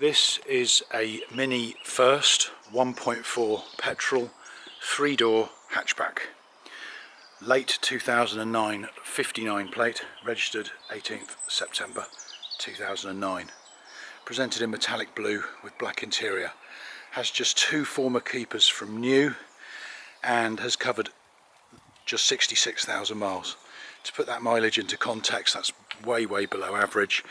This is a Mini First 1.4 petrol 3-door hatchback. Late 2009 59 plate, registered 18th September 2009. Presented in metallic blue with black interior. Has just 2 former keepers from new and has covered just 66,000 miles. To put that mileage into context, that's way below average.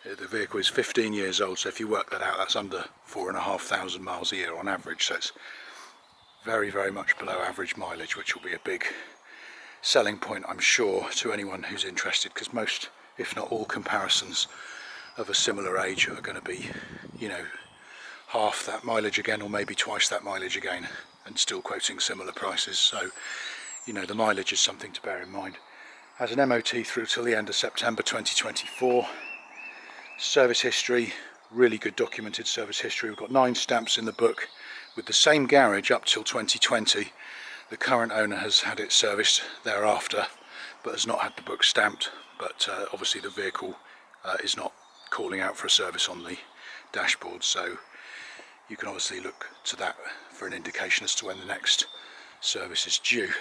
The vehicle is 15 years old, so if you work that out, that's under 4,500 miles a year on average. So it's very much below average mileage, which will be a big selling point, I'm sure, to anyone who's interested, because most, if not all, comparisons of a similar age are going to be, you know, half that mileage again, or maybe twice that mileage again, and still quoting similar prices. So, you know, the mileage is something to bear in mind. Has an MOT through till the end of September 2024. Service history, really good documented service history. We've got 9 stamps in the book with the same garage up till 2020. The current owner has had it serviced thereafter, but has not had the book stamped. But obviously the vehicle is not calling out for a service on the dashboard, so you can obviously look to that for an indication as to when the next service is due.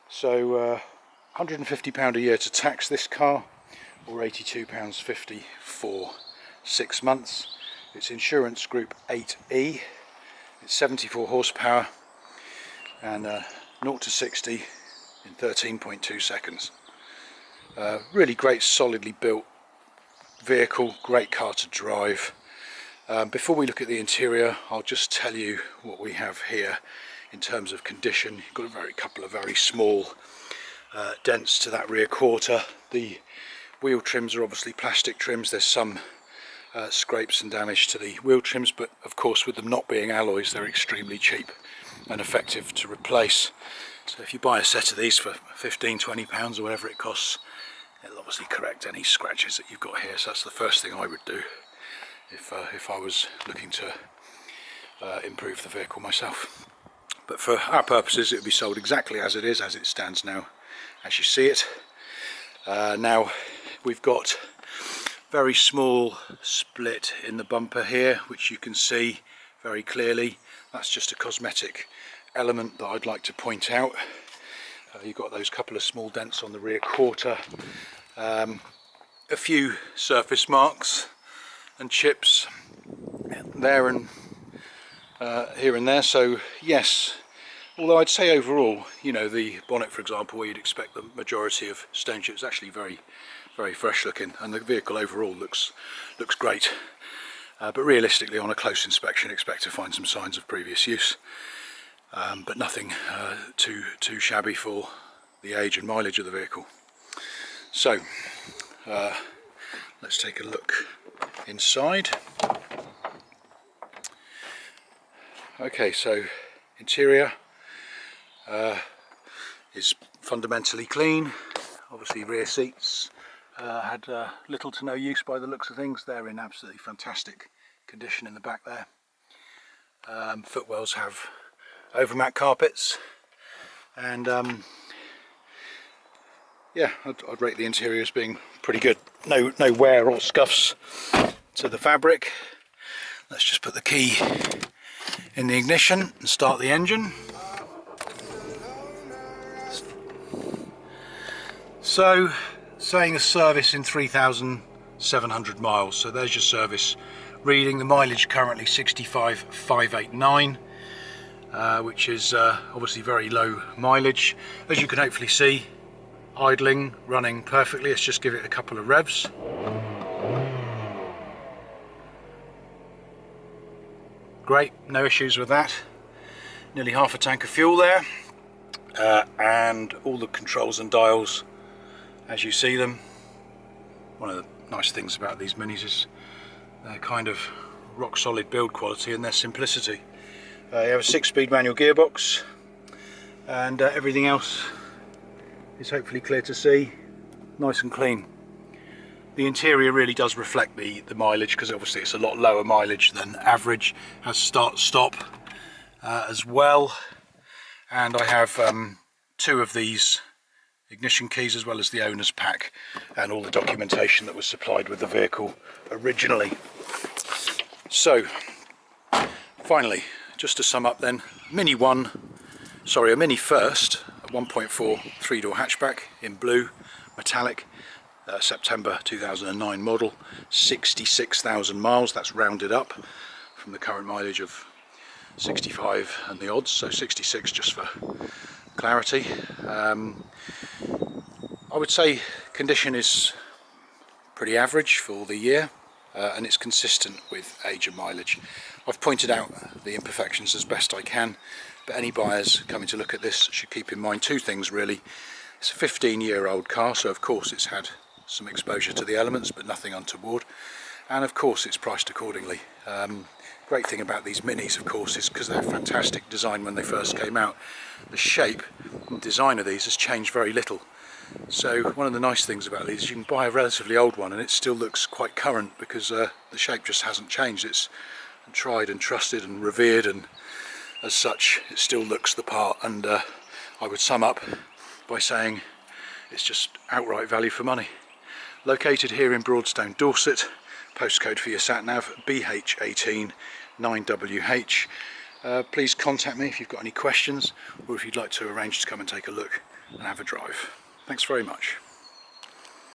So £150 a year to tax this car, or £82.50 for 6 months. It's insurance group 8E. It's 74 horsepower and 0 to 60 in 13.2 seconds. Really great, solidly built vehicle, great car to drive. Before we look at the interior, I'll just tell you what we have here in terms of condition. You've got a couple of very small dents to that rear quarter. The wheel trims are obviously plastic trims. There's some scrapes and damage to the wheel trims, but of course with them not being alloys, they're extremely cheap and effective to replace. So if you buy a set of these for £15–20 or whatever it costs, it'll obviously correct any scratches that you've got here. So that's the first thing I would do if I was looking to improve the vehicle myself. But for our purposes, it would be sold exactly as it is, as it stands now, as you see it. Now we've got very small split in the bumper here, which you can see very clearly. That's just a cosmetic element that I'd like to point out. You've got those couple of small dents on the rear quarter, a few surface marks and chips there and here and there. So yes, although I'd say overall, you know, the bonnet, for example, where you'd expect the majority of stone chips, actually very fresh looking, and the vehicle overall looks great. But realistically, on a close inspection, expect to find some signs of previous use, but nothing too shabby for the age and mileage of the vehicle. So let's take a look inside. Okay, so interior is fundamentally clean. Obviously rear seats had little to no use by the looks of things. They're in absolutely fantastic condition in the back there. Footwells have overmat carpets, and yeah, I'd rate the interior as being pretty good. No wear or scuffs to the fabric. Let's just put the key in the ignition and start the engine. So, saying a service in 3,700 miles, so there's your service reading. The mileage currently 65,589, which is obviously very low mileage. As you can hopefully see, idling, running perfectly. Let's just give it a couple of revs. Great, no issues with that. Nearly half a tank of fuel there, and all the controls and dials as you see them. One of the nice things about these Minis is their kind of rock solid build quality and their simplicity. You have a 6-speed manual gearbox, and everything else is hopefully clear to see, nice and clean. The interior really does reflect the mileage, because obviously it's a lot lower mileage than average. Has start stop as well, and I have 2 of these ignition keys, as well as the owner's pack and all the documentation that was supplied with the vehicle originally. So finally, just to sum up then, a Mini First, a 1.4 3-door hatchback in blue, metallic, September 2009 model, 66,000 miles, that's rounded up from the current mileage of 65 and the odds, so 66 just for clarity. I would say condition is pretty average for the year, and it's consistent with age and mileage. I've pointed out the imperfections as best I can, but any buyers coming to look at this should keep in mind two things really. It's a 15-year-old car, so of course it's had some exposure to the elements, but nothing untoward, and of course it's priced accordingly. Great thing about these Minis, of course, is because they're fantastic design when they first came out. The shape and design of these has changed very little. So one of the nice things about these is you can buy a relatively old one and it still looks quite current, because the shape just hasn't changed. It's tried and trusted and revered, and as such it still looks the part. And I would sum up by saying it's just outright value for money. Located here in Broadstone, Dorset. Postcode for your sat-nav, BH189WH. Please contact me if you've got any questions, or if you'd like to arrange to come and take a look and have a drive. Thanks very much.